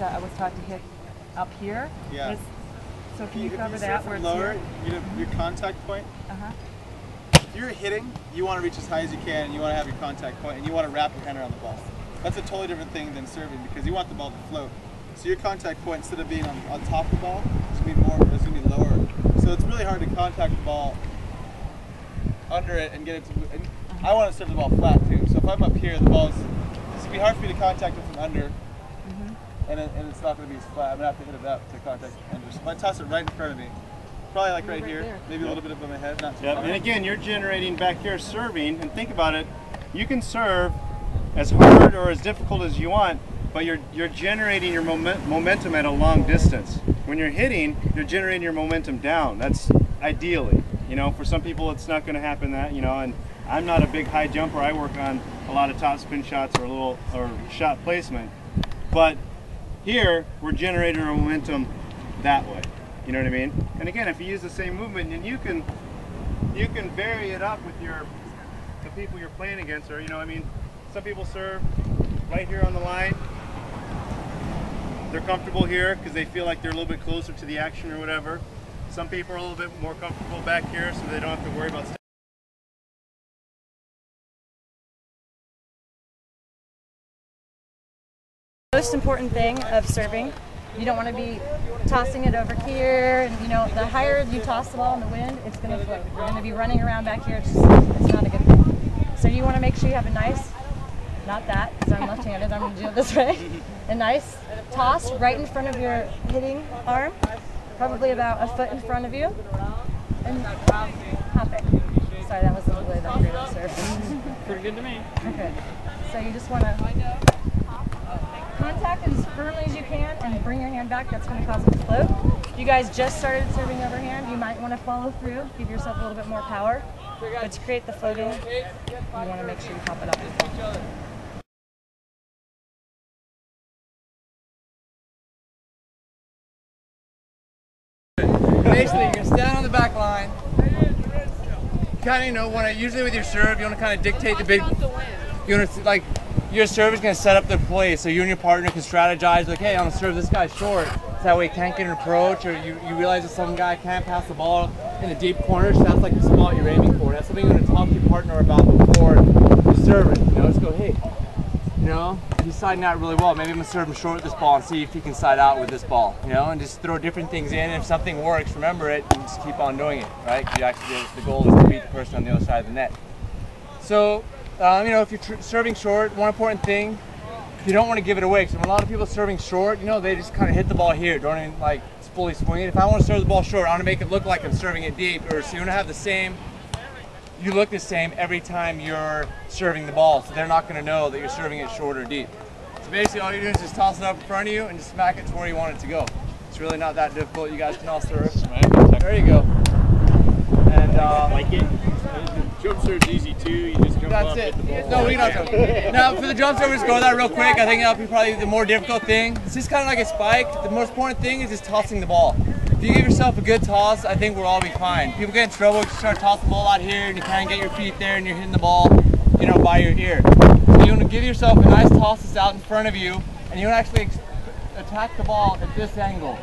I was taught to hit up here. Yeah. So can you cover that where it's lower, here? your contact point. If you're hitting, you want to reach as high as you can, and you want to have your contact point, and you want to wrap your hand around the ball. That's a totally different thing than serving because you want the ball to float. So your contact point, instead of being on top of the ball, it's going to be lower. So it's really hard to contact the ball under it and get it to move. And I want to serve the ball flat too. So if I'm up here, it's going to be hard for me to contact it from under, and it's not going to be as flat. I'm going to have to hit it up to contact under. So if I toss it right in front of me, probably like right here, there. maybe a little bit above my head, not too far. And again, you're generating back here serving, and think about it, you can serve as hard or as difficult as you want, but you're generating your momentum at a long distance. When you're hitting, you're generating your momentum down. That's ideally, you know, for some people it's not going to happen that, you know, and I'm not a big high jumper. I work on a lot of top spin shots or shot placement, but here we're generating our momentum that way. You know what I mean? And again, if you use the same movement, and you can vary it up with the people you're playing against, or, you know, I mean, some people serve right here on the line. They're comfortable here because they feel like they're a little bit closer to the action or whatever. Some people are a little bit more comfortable back here, so they don't have to worry about stepping. Most important thing of serving, you don't want to be tossing it over here, and you know, the higher you toss the ball in the wind, it's going to float. You're going to be running around back here, it's not a good thing. So you want to make sure you have a nice, not that, because I'm left-handed, I'm going to do it this way, a nice toss right in front of your hitting arm, probably about a foot in front of you, and hop it. Sorry, that was a little bit of a serve. Pretty good to me. Okay, so you just want to contact as firmly as you can and bring your hand back. That's going to cause it to float. You guys just started serving overhand. You might want to follow through, give yourself a little bit more power. But to create the floating, you want to make sure you pop it up as well. Basically, you're going to stand on the back line. Kind of, usually with your serve, you want to kind of dictate the big. You want to, like, your serve is going to set up the play, so you and your partner can strategize, like, hey, I'm going to serve this guy short, so that way he can't get an approach, or you realize that some guy can't pass the ball in the deep corner, so that's like the spot you're aiming for. That's something you're going to talk to your partner about before you serve it. You know, just go, hey, you know, he's siding out really well. Maybe I'm going to serve him short with this ball and see if he can side out with this ball, you know, and just throw different things in. And if something works, remember it and just keep on doing it, right? Because the goal is to beat the person on the other side of the net. So, you know, if you're serving short, one important thing, you don't want to give it away. Because when a lot of people serving short, you know, they just kind of hit the ball here, don't even like fully swing it. If I want to serve the ball short, I want to make it look like I'm serving it deep. Or so you want to have the same, you look the same every time you're serving the ball. So they're not going to know that you're serving it short or deep. So basically all you're doing is just toss it up in front of you and just smack it to where you want it to go. It's really not that difficult. You guys can all serve. There you go. And like it. Jump serve's easy too. You just jump up, hit the ball. No, we don't. Now for the jump serve, just go that real quick. I think that'll be probably the more difficult thing. It's just kind of like a spike. The most important thing is just tossing the ball. If you give yourself a good toss, I think we'll all be fine. People get in trouble if you start tossing the ball out here and you can't get your feet there and you're hitting the ball, you know, by your ear. So you want to give yourself a nice toss that's out in front of you, and you want to actually attack the ball at this angle.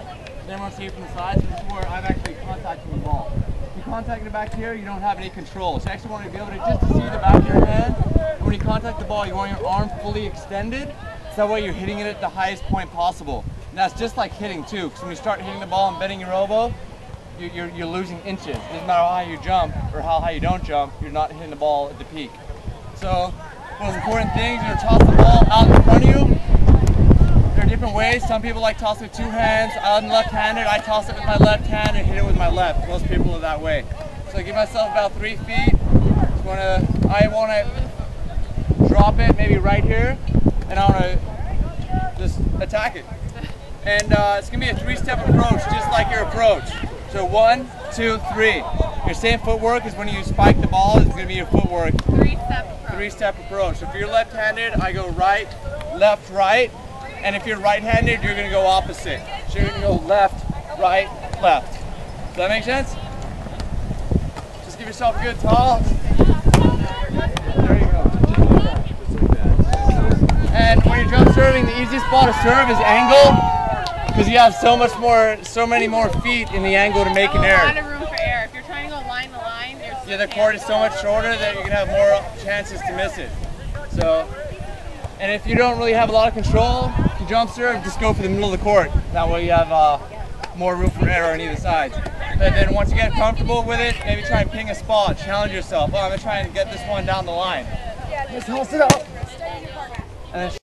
Then everyone see it from the side. So this is where I'm actually contacting the ball. If you contact it back here, you don't have any control. So you actually want to be able to just see the back of your hand. And when you contact the ball, you want your arm fully extended. So that way you're hitting it at the highest point possible. And that's just like hitting too, because when you start hitting the ball and bending your elbow, you're losing inches. It doesn't matter how high you jump or how high you don't jump, you're not hitting the ball at the peak. So one of the important things, you're going to toss the ball out in front of you. There are different ways. Some people like toss it with two hands. I'm left-handed. I toss it with my left hand and hit it with my left. Most people are that way. So I give myself about 3 feet. I want to drop it maybe right here, and I want to just attack it. And it's going to be a 3-step approach, just like your approach. So 1, 2, 3. Your same footwork is when you spike the ball, it's going to be your footwork. 3-step approach. So if you're left-handed, I go right, left, right. And if you're right-handed, you're going to go opposite. So you're going to go left, right, left. Does that make sense? Just give yourself a good toss. There you go. And when you jump serving, the easiest ball to serve is angle, because you have so many more feet in the angle to make an A error. lot of room for error. If you're trying to go line to line, Yeah, the court is so much shorter that you're gonna have more chances to miss it. So, and if you don't really have a lot of control, if you jump serve, just go for the middle of the court. That way you have more room for error on either side. And then once you get comfortable with it, maybe try and ping a spot, challenge yourself. Oh, I'm gonna try and get this one down the line. Just toss it up. And then